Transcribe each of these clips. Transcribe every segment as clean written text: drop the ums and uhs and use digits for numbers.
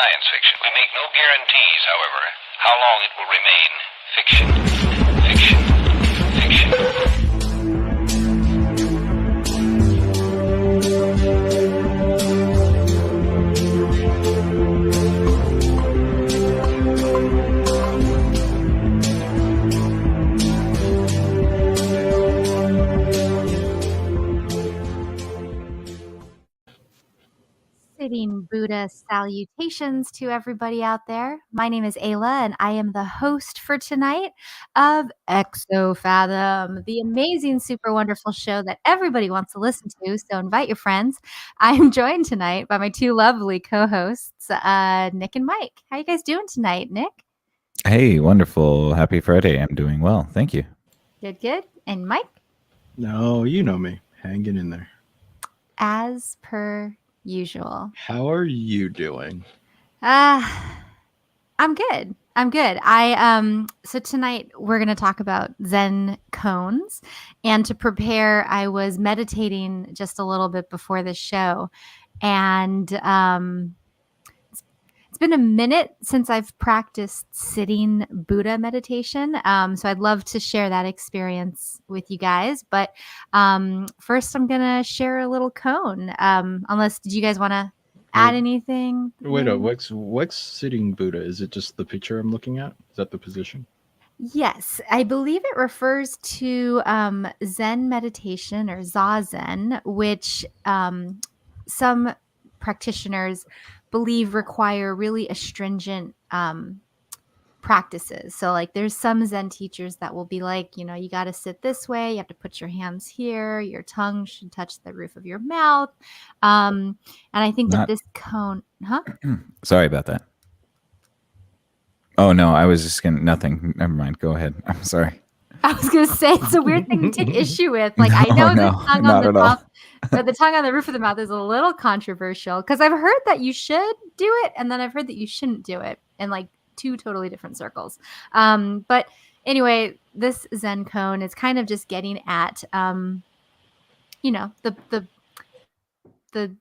science fiction. We make no guarantees, however, how long it will remain fiction. Fiction. Fiction. Sitting Buddha salutations to everybody out there. My name is Ayla, and I am the host for tonight of Exofathom, the amazing, super wonderful show that everybody wants to listen to. So invite your friends. I'm joined tonight by my two lovely co-hosts, Nick and Mike. How you guys doing tonight, Nick? Hey, wonderful. Happy Friday. I'm doing well. Thank you. Good, good. And Mike? No, you know me. Hanging in there. As per usual. How are you doing? I'm good. So tonight we're going to talk about Zen Koans, and to prepare, I was meditating just a little bit before the show, and it's been a minute since I've practiced sitting Buddha meditation. So I'd love to share that experience with you guys. But first, I'm going to share a little koan. Unless, did you guys want to add anything? Wait, what's sitting Buddha? Is it just the picture I'm looking at? Is that the position? Yes, I believe it refers to Zen meditation or Zazen, which some practitioners believe require really astringent practices. So like there's some Zen teachers that will be like, you got to sit this way. You have to put your hands here. Your tongue should touch the roof of your mouth. And I think that this koan, Sorry about that. Oh, no, I was just going to, nothing. Never mind. Go ahead. I'm sorry. I was going to say, it's a weird thing to take issue with. Like, I know the tongue on the mouth, but the tongue on the roof of the mouth is a little controversial because I've heard that you should do it, and then I've heard that you shouldn't do it in like two totally different circles. But anyway, this Zen koan is kind of just getting at, the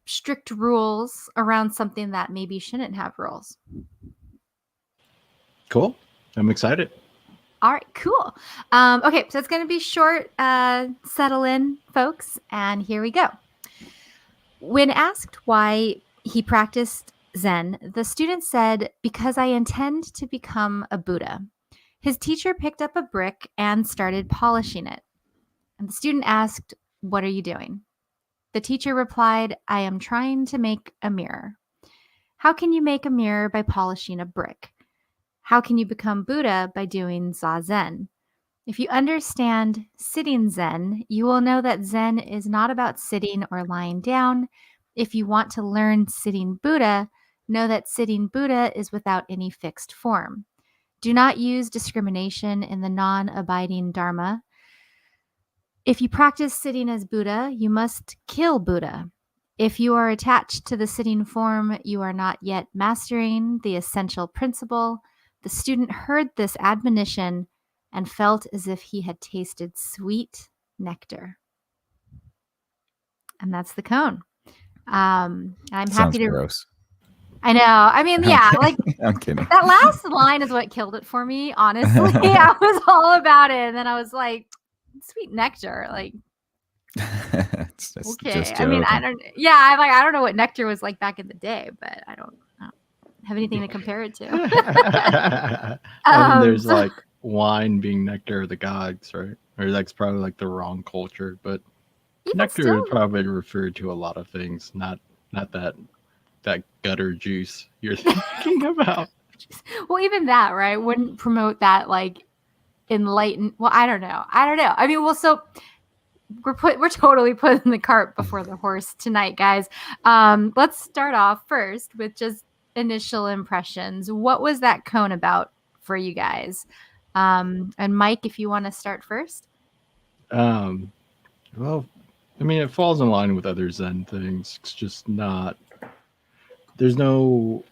strict rules around something that maybe shouldn't have rules. Cool. I'm excited. All right, cool. Okay, so it's going to be short. Settle in, folks, and here we go. When asked why he practiced Zen, the student said, "Because I intend to become a Buddha." His teacher picked up a brick and started polishing it. And the student asked, "What are you doing?" The teacher replied, "I am trying to make a mirror." "How can you make a mirror by polishing a brick? How can you become Buddha by doing Zazen? If you understand sitting Zen, you will know that Zen is not about sitting or lying down. If you want to learn sitting Buddha, know that sitting Buddha is without any fixed form. Do not use discrimination in the non-abiding Dharma. If you practice sitting as Buddha, you must kill Buddha. If you are attached to the sitting form, you are not yet mastering the essential principle." The student heard this admonition and felt as if he had tasted sweet nectar. And that's the koan. I'm happy to. Gross. I know. I mean, yeah, like I'm kidding. That last line is what killed it for me. Honestly, I was all about it, and then I was like, "Sweet nectar." Like, okay. I mean, I don't. Yeah, I don't know what nectar was like back in the day, but I don't have anything to compare it to. I mean, there's like wine being nectar of the gods, right? Or that's probably like the wrong culture, but nectar is probably referred to a lot of things, not that gutter juice you're thinking about. Well, even that, right, wouldn't promote that like enlightened. Well, I don't know. I mean, well, so we're totally putting the cart before the horse tonight, guys. Let's start off first with just initial impressions. What was that koan about for you guys? And Mike, if you want to start first. Well, I mean, it falls in line with other Zen things. It's just not. There's no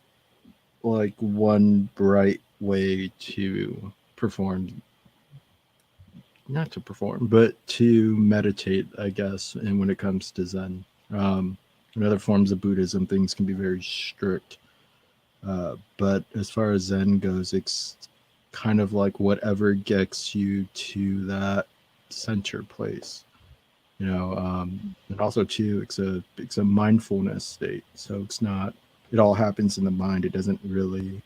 like one bright way to perform. Not to perform, but to meditate, I guess. And when it comes to Zen, in other forms of Buddhism, things can be very strict. But as far as Zen goes, it's kind of like whatever gets you to that center place. And also too, it's a mindfulness state. So it's not. It all happens in the mind. It doesn't really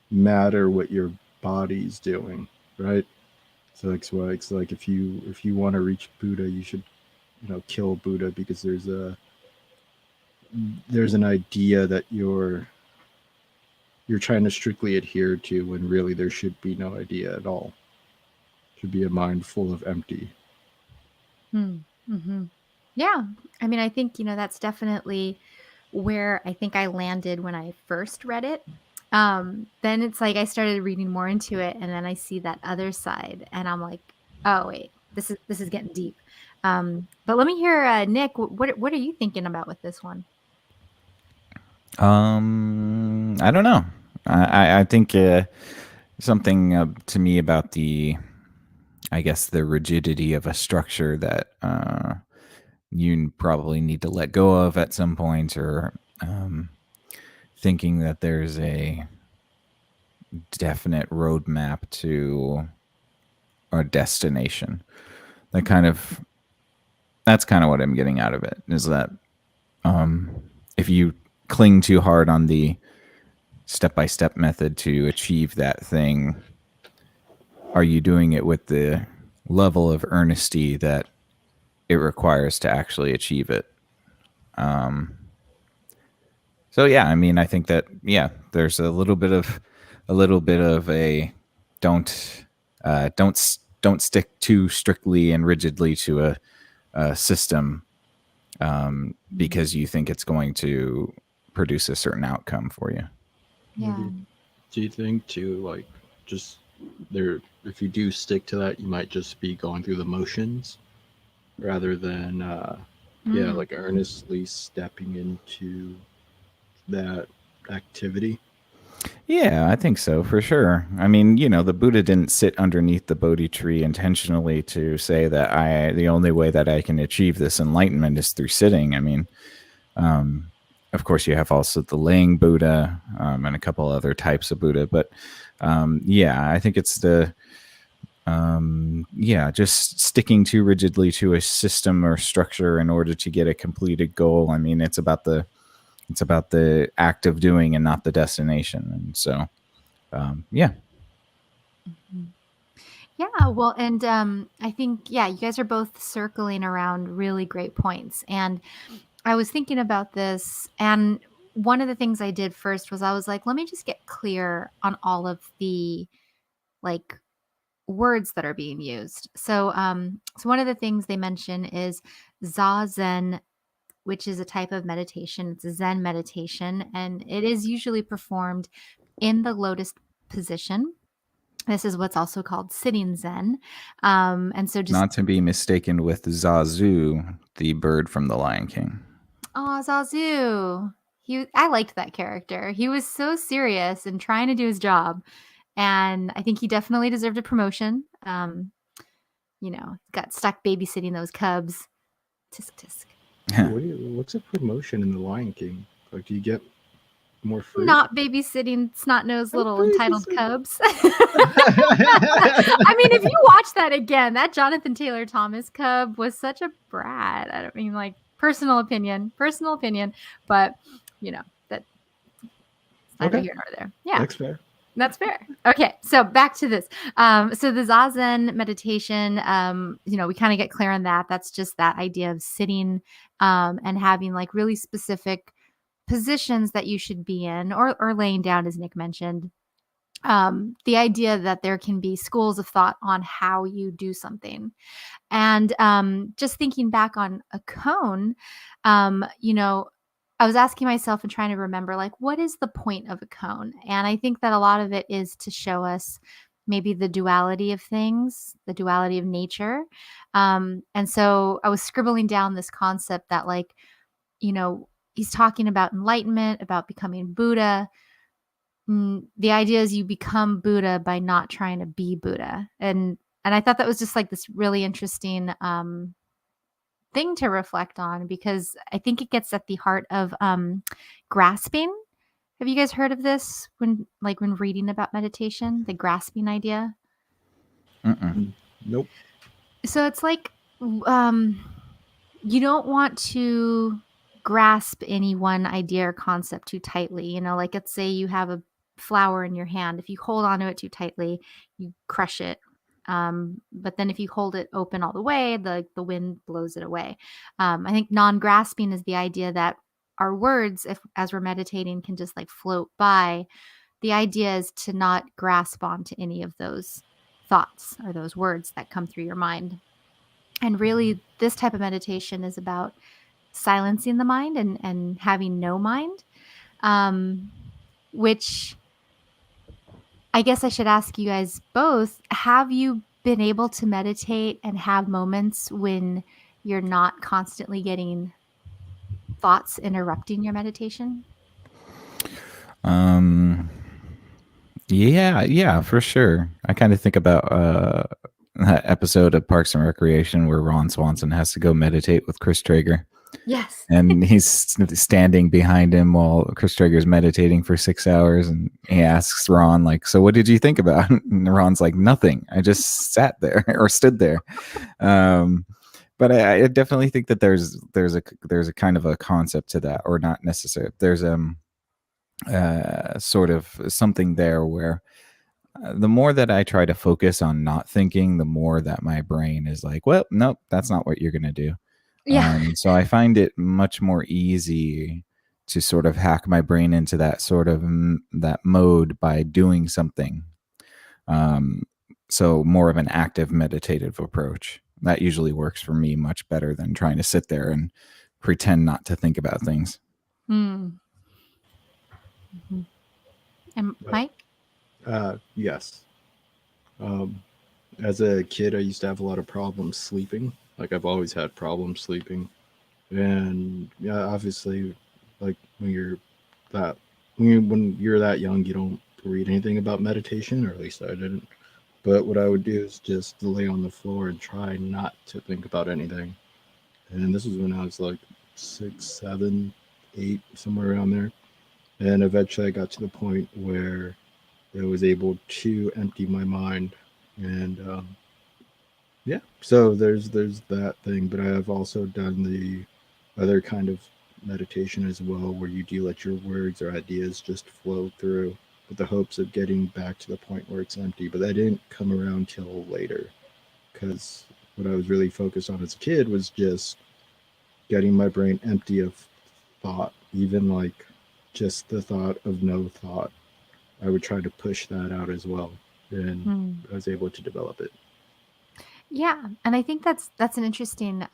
matter what your body's doing, right? So it's like if you want to reach Buddha, you should kill Buddha, because there's an idea that you're trying to strictly adhere to, when really there should be no idea at all. Should be a mind full of empty. Mm-hmm. Yeah. I mean, I think, that's definitely where I think I landed when I first read it. Then it's like I started reading more into it, and then I see that other side, and I'm like, oh wait, this is getting deep. But let me hear, Nick, what are you thinking about with this one? I don't know. I think something to me about I guess the rigidity of a structure that you probably need to let go of at some point, or thinking that there's a definite roadmap to a destination. That's kind of what I'm getting out of it, is that if you cling too hard on the step-by-step method to achieve that thing, are you doing it with the level of earnesty that it requires to actually achieve it? So yeah, I mean, I think that there's a little bit of a don't stick too strictly and rigidly to a system because you think it's going to produce a certain outcome for you. Yeah. Do you think too, like, just there, if you do stick to that, you might just be going through the motions rather than like earnestly stepping into that activity? Yeah, I think so, for sure. I mean, the Buddha didn't sit underneath the Bodhi tree intentionally to say that the only way that I can achieve this enlightenment is through sitting. I mean, of course, you have also the laying Buddha and a couple other types of Buddha. But I think it's just sticking too rigidly to a system or structure in order to get a completed goal. I mean, it's about the act of doing and not the destination. And so, Yeah, well, and I think, you guys are both circling around really great points. And I was thinking about this, and one of the things I did first was I was like, let me just get clear on all of the like words that are being used. So one of the things they mention is Zazen, which is a type of meditation. It's a Zen meditation, and it is usually performed in the lotus position. This is what's also called sitting Zen. And so just not to be mistaken with Zazu, the bird from The Lion King. Oh, Zazu. I liked that character. He was so serious and trying to do his job. And I think he definitely deserved a promotion. Got stuck babysitting those cubs. Tisk tisk. What's a promotion in The Lion King? Like, do you get more free? Not babysitting snot-nosed little entitled cubs. I mean, if you watch that again, that Jonathan Taylor Thomas cub was such a brat. I don't mean, like, personal opinion, but that's neither here nor there. Yeah. That's fair. Okay, so back to this. So the Zazen meditation, we kind of get clear on that. That's just that idea of sitting and having like really specific positions that you should be in, or laying down, as Nick mentioned. The idea that there can be schools of thought on how you do something. And just thinking back on a koan, I was asking myself and trying to remember, like, what is the point of a koan? And I think that a lot of it is to show us maybe the duality of things, the duality of nature. And so I was scribbling down this concept that, like, he's talking about enlightenment, about becoming Buddha. The idea is you become Buddha by not trying to be Buddha. And I thought that was just like this really interesting thing to reflect on, because I think it gets at the heart of grasping Have you guys heard of this when reading about meditation, the grasping idea? Mm-mm. Nope. So it's like you don't want to grasp any one idea or concept too tightly. Like let's say you have a flower in your hand. If you hold onto it too tightly, you crush it. But then if you hold it open all the way, the wind blows it away. I think non-grasping is the idea that our words, if as we're meditating, can just like float by. The idea is to not grasp onto any of those thoughts or those words that come through your mind. And really, this type of meditation is about silencing the mind and having no mind, um, which I guess I should ask you guys both. Have you been able to meditate and have moments when you're not constantly getting thoughts interrupting your meditation? Yeah, for sure. I kind of think about that episode of Parks and Recreation where Ron Swanson has to go meditate with Chris Traeger. Yes. And he's standing behind him while Chris Traeger's meditating for 6 hours. And he asks Ron, like, so what did you think about? And Ron's like, nothing. I just sat there or stood there. But I definitely think that there's a kind of a concept to that, or not necessarily. There's sort of something there where the more that I try to focus on not thinking, the more that my brain is like, well, nope, that's not what you're going to do. Yeah. So I find it much more easy to sort of hack my brain into that sort of that mode by doing something. So more of an active meditative approach. That usually works for me much better than trying to sit there and pretend not to think about things. Mm. And Mike? Yes. As a kid, I used to have a lot of problems sleeping. Like I've always had problems sleeping, and yeah, obviously, like when you're that young, you don't read anything about meditation, or at least I didn't. But what I would do is just lay on the floor and try not to think about anything. And this was when I was like 6, 7, 8, somewhere around there. And eventually, I got to the point where I was able to empty my mind, and yeah. So there's that thing, but I have also done the other kind of meditation as well, where you do let your words or ideas just flow through, with the hopes of getting back to the point where it's empty. But that didn't come around till later, because what I was really focused on as a kid was just getting my brain empty of thought, even like just the thought of no thought. I would try to push that out as well, and I was able to develop it. Yeah, and I think that's an interesting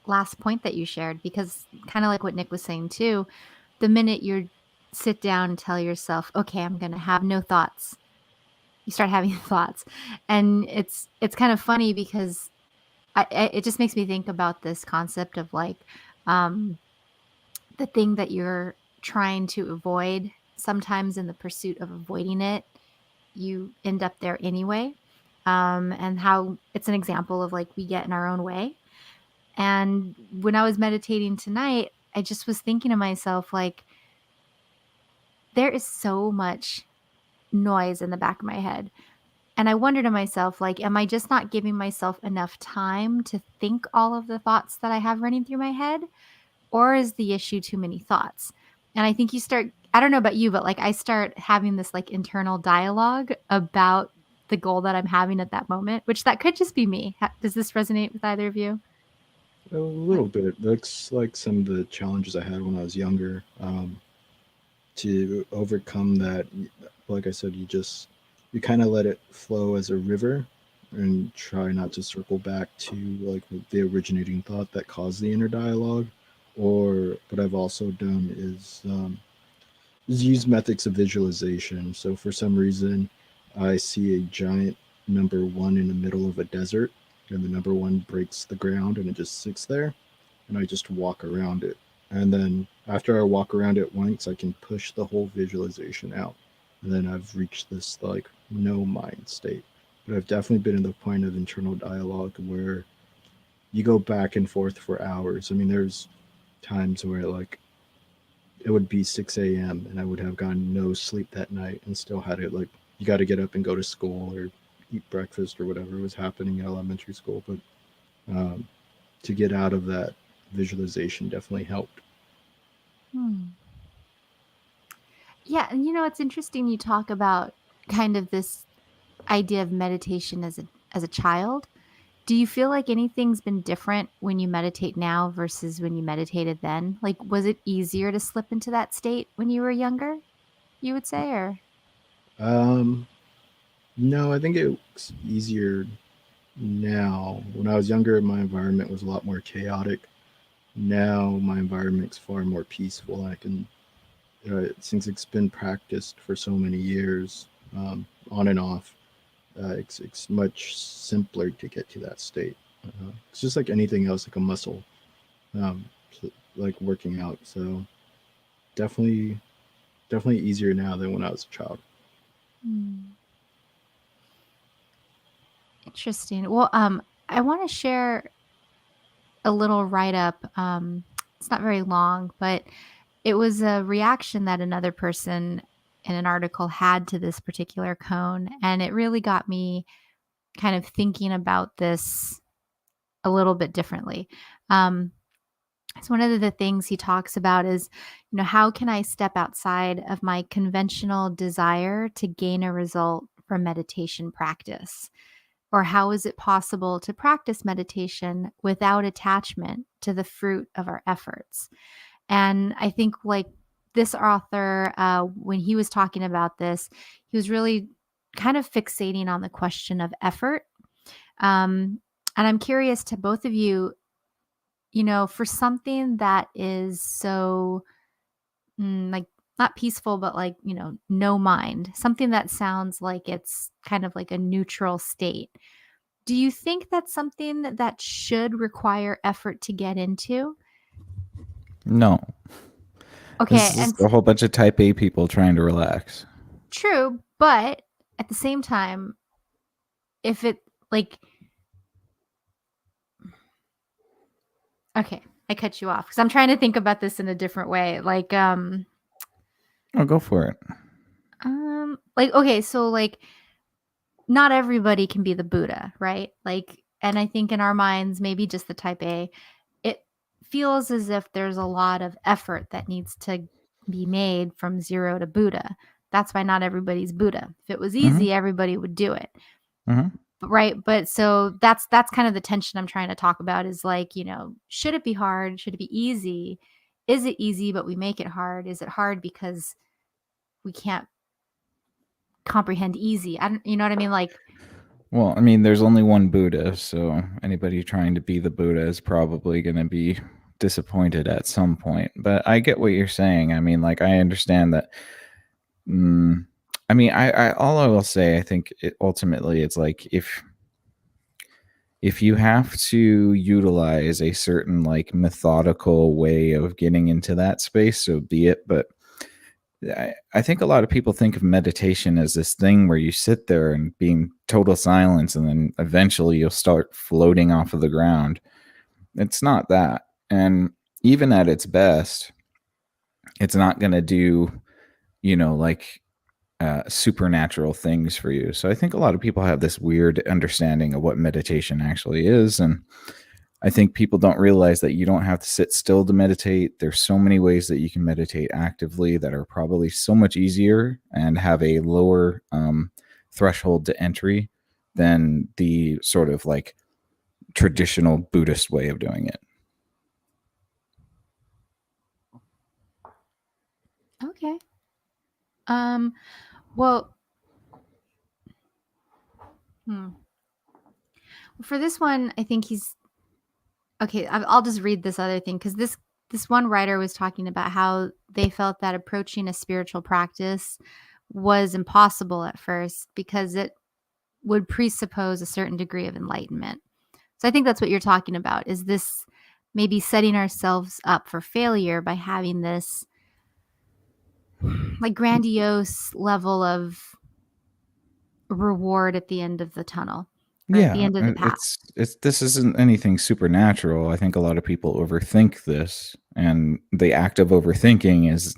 last point that you shared, because kind of like what Nick was saying too, the minute you sit down and tell yourself, okay, I'm going to have no thoughts, you start having thoughts. And it's kind of funny because it just makes me think about this concept of like the thing that you're trying to avoid. Sometimes in the pursuit of avoiding it, you end up there anyway. And how it's an example of like we get in our own way. And when I was meditating tonight, I just was thinking to myself, like, there is so much noise in the back of my head. And I wonder to myself, like, am I just not giving myself enough time to think all of the thoughts that I have running through my head? Or is the issue too many thoughts? And I think I don't know about you, but like I start having this like internal dialogue about the goal that I'm having at that moment, which that could just be me. Does this resonate with either of you? A little bit. That's like some of the challenges I had when I was younger. To overcome that, like I said, you kind of let it flow as a river, and try not to circle back to like the originating thought that caused the inner dialogue. Or what I've also done is use methods of visualization. So for some reason, I see a giant number one in the middle of a desert, and the number one breaks the ground and it just sits there, and I just walk around it. And then after I walk around it once, I can push the whole visualization out. And then I've reached this like no mind state. But I've definitely been in the point of internal dialogue where you go back and forth for hours. I mean, there's times where like it would be 6 a.m. and I would have gotten no sleep that night and still had it like you got to get up and go to school or eat breakfast or whatever was happening in elementary school. But um, to get out of that visualization definitely helped. Yeah, and it's interesting you talk about kind of this idea of meditation as a child. Do you feel like anything's been different when you meditate now versus when you meditated then? Like, was it easier to slip into that state when you were younger, you would say, or? Um, no, I think it's easier now. When I was younger, my environment was a lot more chaotic. Now my environment's far more peaceful. I can, since it's been practiced for so many years, on and off, it's much simpler to get to that state. It's just like anything else, like a muscle, um, like working out. So definitely, definitely easier now than when I was a child. Interesting. Well, I want to share a little write up. It's not very long, but it was a reaction that another person in an article had to this particular koan, and it really got me kind of thinking about this a little bit differently. So one of the things he talks about is, how can I step outside of my conventional desire to gain a result from meditation practice? Or how is it possible to practice meditation without attachment to the fruit of our efforts? And I think, like, this author, when he was talking about this, he was really kind of fixating on the question of effort. And I'm curious to both of you, for something that is so like not peaceful, but like, no mind, something that sounds like it's kind of like a neutral state. Do you think that's something that should require effort to get into? No. Okay, This is and a whole bunch of type A people trying to relax. true, but at the same time, if it like okay, I cut you off because I'm trying to think about this in a different way. Oh, go for it. Okay, so like not everybody can be the Buddha, right? Like, and I think in our minds, maybe just the type A, it feels as if there's a lot of effort that needs to be made from zero to Buddha. That's why not everybody's Buddha. If it was easy, everybody would do it. Right. But so that's kind of the tension I'm trying to talk about is like, should it be hard? Should it be easy? Is it easy, but we make it hard? Is it hard because we can't comprehend easy? You know what I mean? Like, Well, I mean, there's only one Buddha, so anybody trying to be the Buddha is probably going to be disappointed at some point. But I get what you're saying. I mean, like, I understand that. I mean, I all I will say, I think ultimately it's like if you have to utilize a certain like methodical way of getting into that space, so be it. But I think a lot of people think of meditation as this thing where you sit there and be in total silence and then eventually you'll start floating off of the ground. It's not that. And even at its best, it's not going to do, like supernatural things for you. So I think a lot of people have this weird understanding of what meditation actually is. And I think people don't realize that you don't have to sit still to meditate. There's so many ways that you can meditate actively that are probably so much easier and have a lower threshold to entry than the sort of like traditional Buddhist way of doing it. okay. Well, for this one, I think he's okay. I'll just read this other thing because this one writer was talking about how they felt that approaching a spiritual practice was impossible at first because it would presuppose a certain degree of enlightenment. So I think that's what you're talking about. Is this maybe setting ourselves up for failure by having this like grandiose level of reward at the end of the tunnel? or at the Yeah, end of the path. it's this isn't anything supernatural. I think a lot of people overthink this, and the act of overthinking is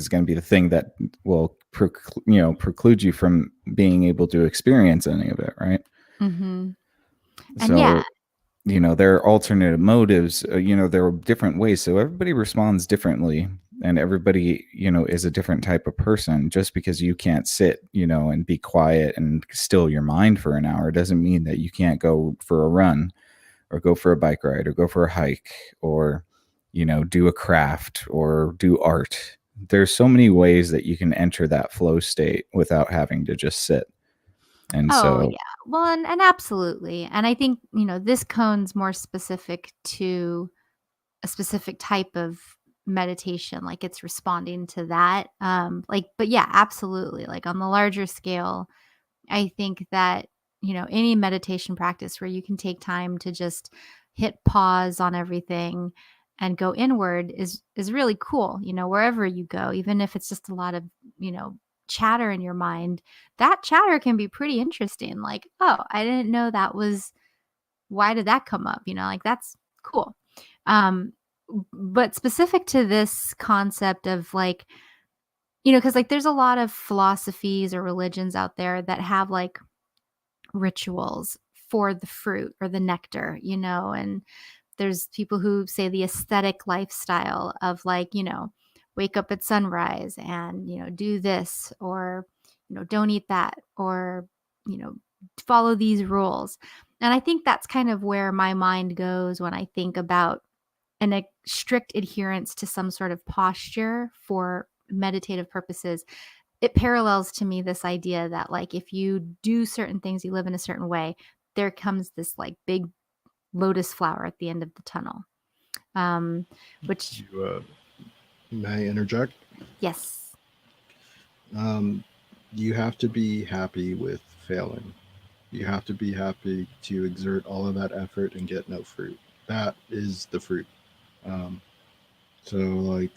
going to be the thing that will preclude you from being able to experience any of it, right? Mm-hmm. And yeah, So there are alternative motives. There are different ways, so everybody responds differently, and everybody is a different type of person. Just because you can't sit and be quiet and still your mind for an hour doesn't mean that you can't go for a run or go for a bike ride or go for a hike or do a craft or do art. There's so many ways that you can enter that flow state without having to just sit. And oh so yeah. Well, and absolutely. And I think, this koan's more specific to a specific type of meditation, like it's responding to that. But yeah, absolutely. Like on the larger scale, I think that, any meditation practice where you can take time to just hit pause on everything and go inward is really cool, wherever you go, even if it's just a lot of, chatter in your mind. That chatter can be pretty interesting. Like, oh, I didn't know that was, why did that come up? Like that's cool. Um, but specific to this concept of like, because like there's a lot of philosophies or religions out there that have like rituals for the fruit or the nectar, and there's people who say the aesthetic lifestyle of like, wake up at sunrise and, do this or, don't eat that or, you know, follow these rules. And I think that's kind of where my mind goes when I think about a strict adherence to some sort of posture for meditative purposes. It parallels to me this idea that like if you do certain things, you live in a certain way, there comes this like big lotus flower at the end of the tunnel. Which May I interject? yes. You have to be happy with failing. You have to be happy to exert all of that effort and get no fruit. That is the fruit. Um, so, like,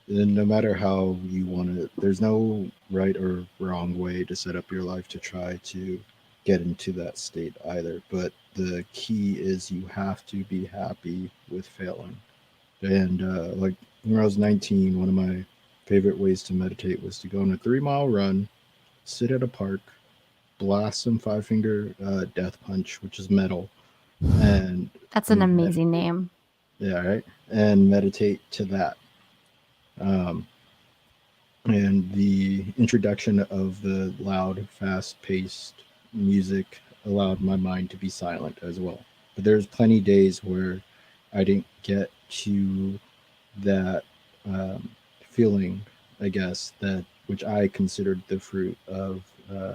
and no matter how you want it, there's no right or wrong way to set up your life to try to get into that state either. But the key is you have to be happy with failing. And like when I was 19, one of my favorite ways to meditate was to go on a 3 mile run, sit at a park, blast some five finger death punch, which is metal, and That's an amazing meditate. name. Yeah, right. And meditate to that. Um, and the introduction of the loud, fast paced music allowed my mind to be silent as well. But there's plenty days where I didn't get to that feeling, I guess, that which I considered the fruit of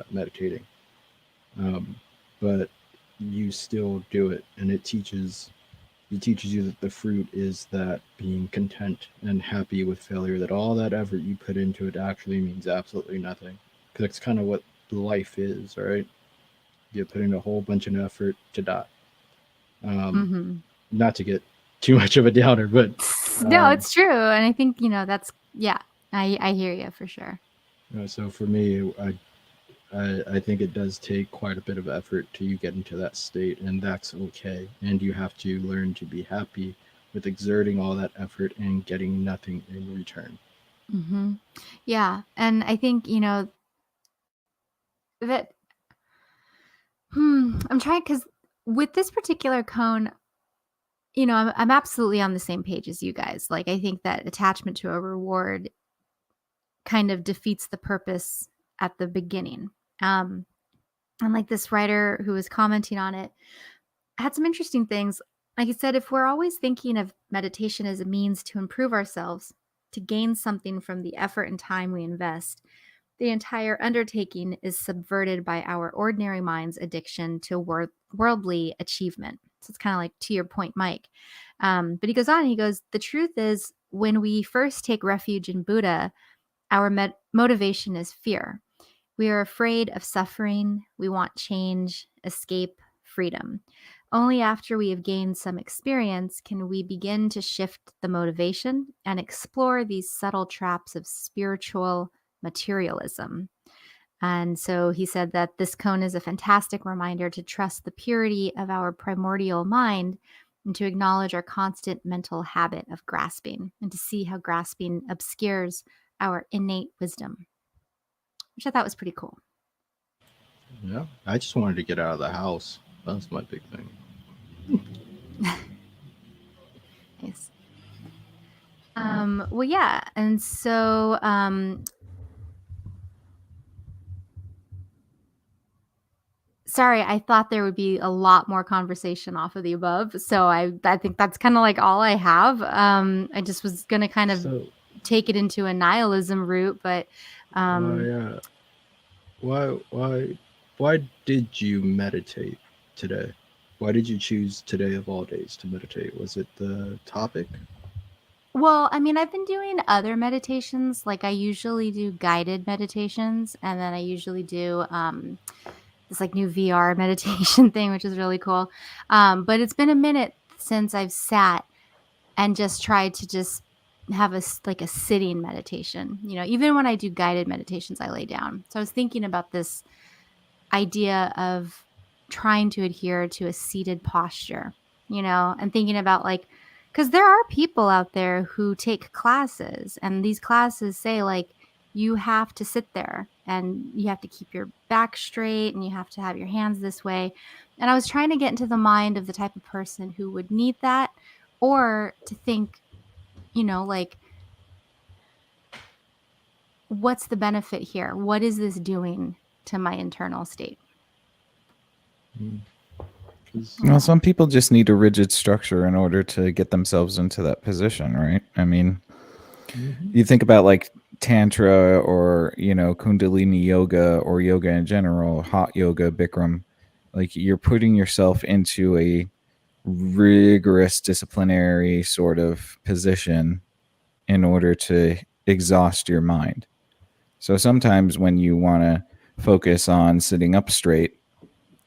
meditating. Um, but you still do it, and it teaches you that the fruit is that being content and happy with failure. That all that effort you put into it actually means absolutely nothing, because that's kind of what life is, right? You put in a whole bunch of effort to die. Um, Mm-hmm. Not to get too much of a downer, but No, um, it's true. And I think, that's, yeah, I hear you for sure. so for me, I think it does take quite a bit of effort to you get into that state, and that's okay. And you have to learn to be happy with exerting all that effort and getting nothing in return. Mm-hmm. Yeah. And I think, that, I'm trying because with this particular koan, I'm absolutely on the same page as you guys. Like, I think that attachment to a reward kind of defeats the purpose at the beginning. And like this writer who was commenting on it had some interesting things. Like he said, if we're always thinking of meditation as a means to improve ourselves, to gain something from the effort and time we invest, the entire undertaking is subverted by our ordinary mind's addiction to worldly achievement. So it's kind of like to your point, Mike. But he goes on, he goes, the truth is, when we first take refuge in Buddha, our motivation is fear. We are afraid of suffering. We want change, escape, freedom. Only after we have gained some experience can we begin to shift the motivation and explore these subtle traps of spiritual materialism. And so he said that this koan is a fantastic reminder to trust the purity of our primordial mind and to acknowledge our constant mental habit of grasping and to see how grasping obscures our innate wisdom, which I thought was pretty cool. Yeah, I just wanted to get out of the house. That's my big thing. Nice. Well, yeah. And so sorry, I thought there would be a lot more conversation off of the above. So I think that's kind of like all I have. I just was going to kind of So take it into a nihilism route, but why did you meditate today? Why did you choose today of all days to meditate? Was it the topic? well, I mean, I've been doing other meditations. Like I usually do guided meditations, and then I usually do this like new VR meditation thing, which is really cool. But it's been a minute since I've sat and just tried to just have like a sitting meditation. You know, even when I do guided meditations, I lay down. So I was thinking about this idea of trying to adhere to a seated posture, you know, and thinking about like, because there are people out there who take classes, and these classes say like you have to sit there and you have to keep your back straight and you have to have your hands this way. And I was trying to get into the mind of the type of person who would need that, or to think, you know, like, what's the benefit here? What is this doing to my internal state? Well, some people just need a rigid structure in order to get themselves into that position, right? I mean, you think about like Tantra or, Kundalini yoga or yoga in general, hot yoga, Bikram, like you're putting yourself into a rigorous disciplinary sort of position in order to exhaust your mind. So sometimes when you want to focus on sitting up straight,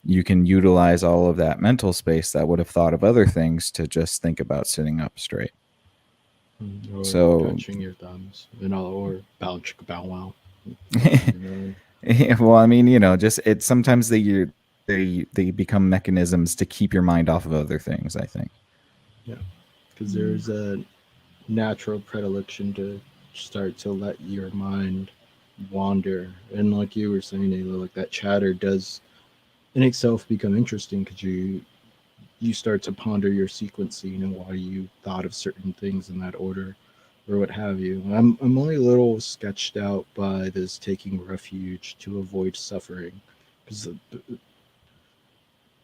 you can utilize all of that mental space that would have thought of other things to just think about sitting up straight. Or So touching your thumbs, or bow chicka bow wow. well, I mean, just it sometimes they become mechanisms to keep your mind off of other things, I think. Yeah, because there's a natural predilection to start to let your mind wander, and like you were saying, Ayla, like that chatter does in itself become interesting because you start to ponder your sequencing and why you thought of certain things in that order or what have you. I'm only a little sketched out by this taking refuge to avoid suffering, because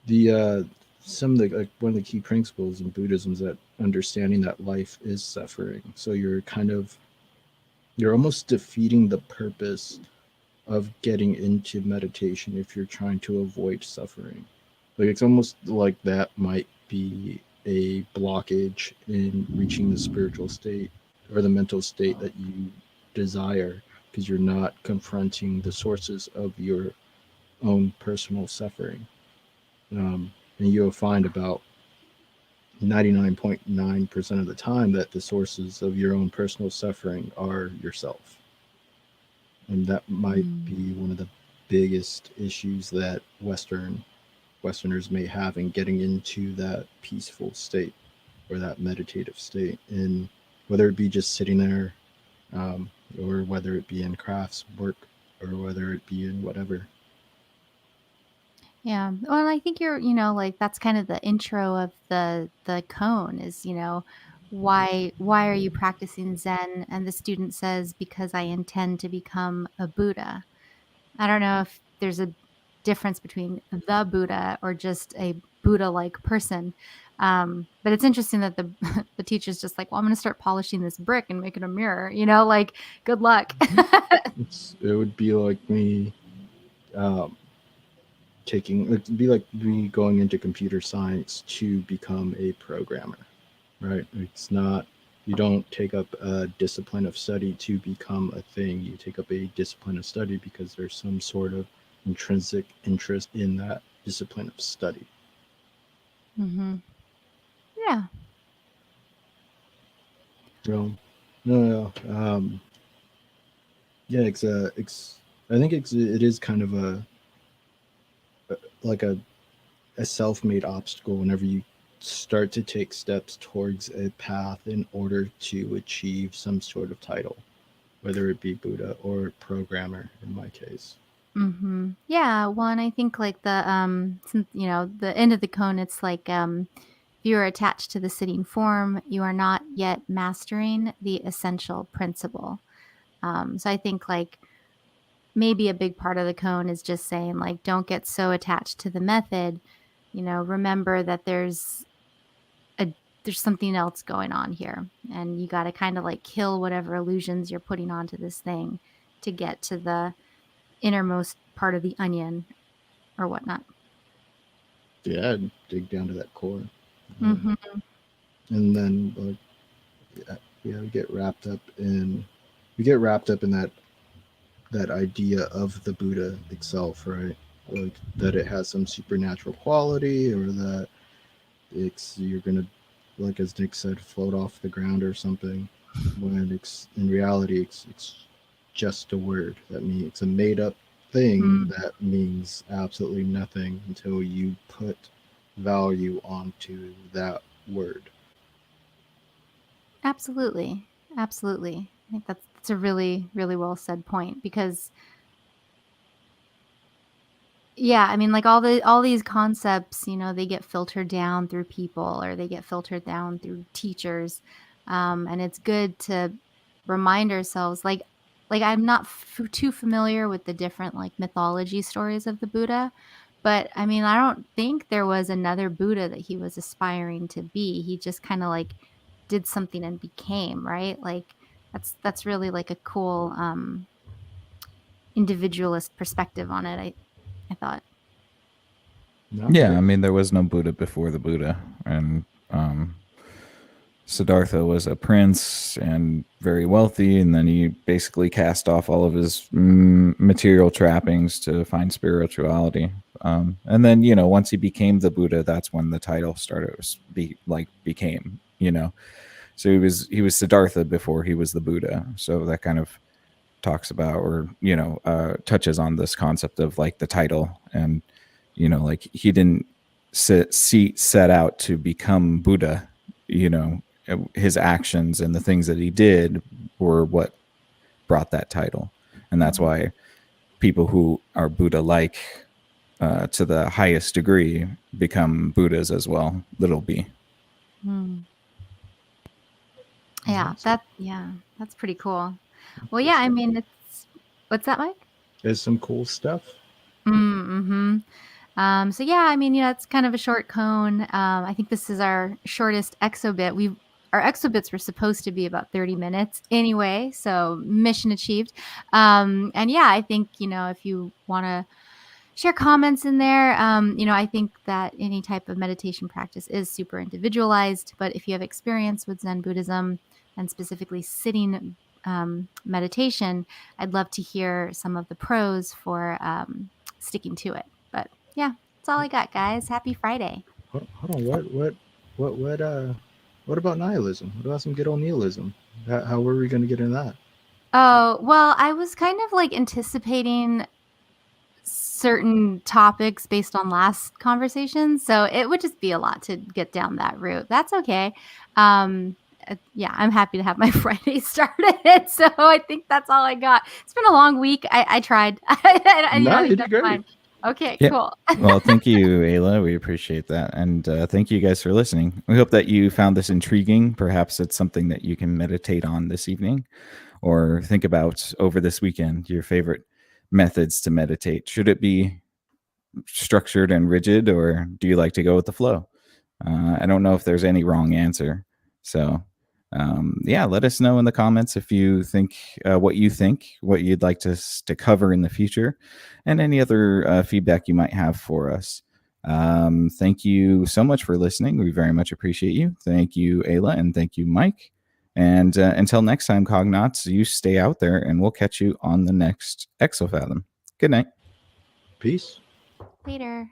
the some of the like one of the key principles in Buddhism is that understanding that life is suffering. So you're almost defeating the purpose of getting into meditation if you're trying to avoid suffering. Like it's almost like that might be a blockage in reaching the spiritual state or the mental state that you desire, because you're not confronting the sources of your own personal suffering. And you'll find about 99.9% of the time that the sources of your own personal suffering are yourself. And that might be one of the biggest issues that Westerners may have in getting into that peaceful state or that meditative state. And whether it be just sitting there, or whether it be in crafts work, or whether it be in whatever. Yeah. Well, I think like that's kind of the intro of the koan is, why are you practicing Zen? And the student says, because I intend to become a Buddha. I don't know if there's a difference between the Buddha or just a Buddha-like person. But it's interesting that the the teacher's just like, well, I'm going to start polishing this brick and make it a mirror, like good luck. It would be like me it'd be like me going into computer science to become a programmer, right? It's not, you don't take up a discipline of study to become a thing. You take up a discipline of study because there's some sort of intrinsic interest in that discipline of study. Mm-hmm. Yeah. No. Yeah, I think it is kind of a self-made obstacle whenever you start to take steps towards a path in order to achieve some sort of title, whether it be Buddha or programmer in my case. Mm-hmm. Yeah, one, I think like the end of the cone, it's like if you are attached to the sitting form, you are not yet mastering the essential principle. So I think like maybe a big part of the cone is just saying like, don't get so attached to the method. Remember that there's something else going on here, and you got to kind of like kill whatever illusions you're putting onto this thing to get to the innermost part of the onion or whatnot. Yeah, dig down to that core. Mm-hmm. And then we get wrapped up in that idea of the Buddha itself, right? Like that it has some supernatural quality, or that you're gonna, like as Nick said, float off the ground or something. When in reality, it's just a word. It's a made up thing that means absolutely nothing until you put value onto that word. Absolutely. Absolutely. I think that's a really, really well said point, because yeah, I mean, like all these concepts, they get filtered down through people, or they get filtered down through teachers. And it's good to remind ourselves, like I'm not too familiar with the different like mythology stories of the Buddha, but I mean, I don't think there was another Buddha that he was aspiring to be. He just kind of like did something and became, right? Like that's really like a cool individualist perspective on it, I thought. No, Yeah, I mean, there was no Buddha before the Buddha, and Siddhartha was a prince and very wealthy, and then he basically cast off all of his material trappings to find spirituality. And then, once he became the Buddha, that's when the title became. So he was Siddhartha before he was the Buddha. So that kind of talks about, or touches on this concept of like the title, and like he didn't set out to become Buddha. His actions and the things that he did were what brought that title, and that's why people who are Buddha-like to the highest degree become Buddhas as well, little b. Yeah, that's pretty cool. Well, yeah, I mean, what's that, Mike? There's some cool stuff. Mm-hmm. So yeah, I mean, it's kind of a short cone. I think this is our shortest exobit. Our exobits were supposed to be about 30 minutes anyway, so mission achieved. And yeah, I think, if you want to share comments in there, I think that any type of meditation practice is super individualized, but if you have experience with Zen Buddhism and specifically sitting meditation, I'd love to hear some of the pros for sticking to it. But yeah, that's all I got, guys. Happy Friday. Hold on, what about nihilism? What about some good old nihilism? How were we going to get into that? Oh, well, I was kind of like anticipating certain topics based on last conversations, so it would just be a lot to get down that route. That's okay. Yeah, I'm happy to have my Friday started. So I think that's all I got. It's been a long week. I tried. You did great. Fine. Okay, Yep. cool. Well, thank you, Ayla. We appreciate that. And thank you guys for listening. We hope that you found this intriguing. Perhaps it's something that you can meditate on this evening or think about over this weekend, your favorite methods to meditate. Should it be structured and rigid, or do you like to go with the flow? I don't know if there's any wrong answer. So yeah, let us know in the comments if you think what you'd like to cover in the future, and any other feedback you might have for us. Thank you so much for listening. We very much appreciate you. Thank you, Ayla, and thank you, Mike. And until next time, Cognauts, you stay out there, and we'll catch you on the next Exofathom. Good night. Peace. Later.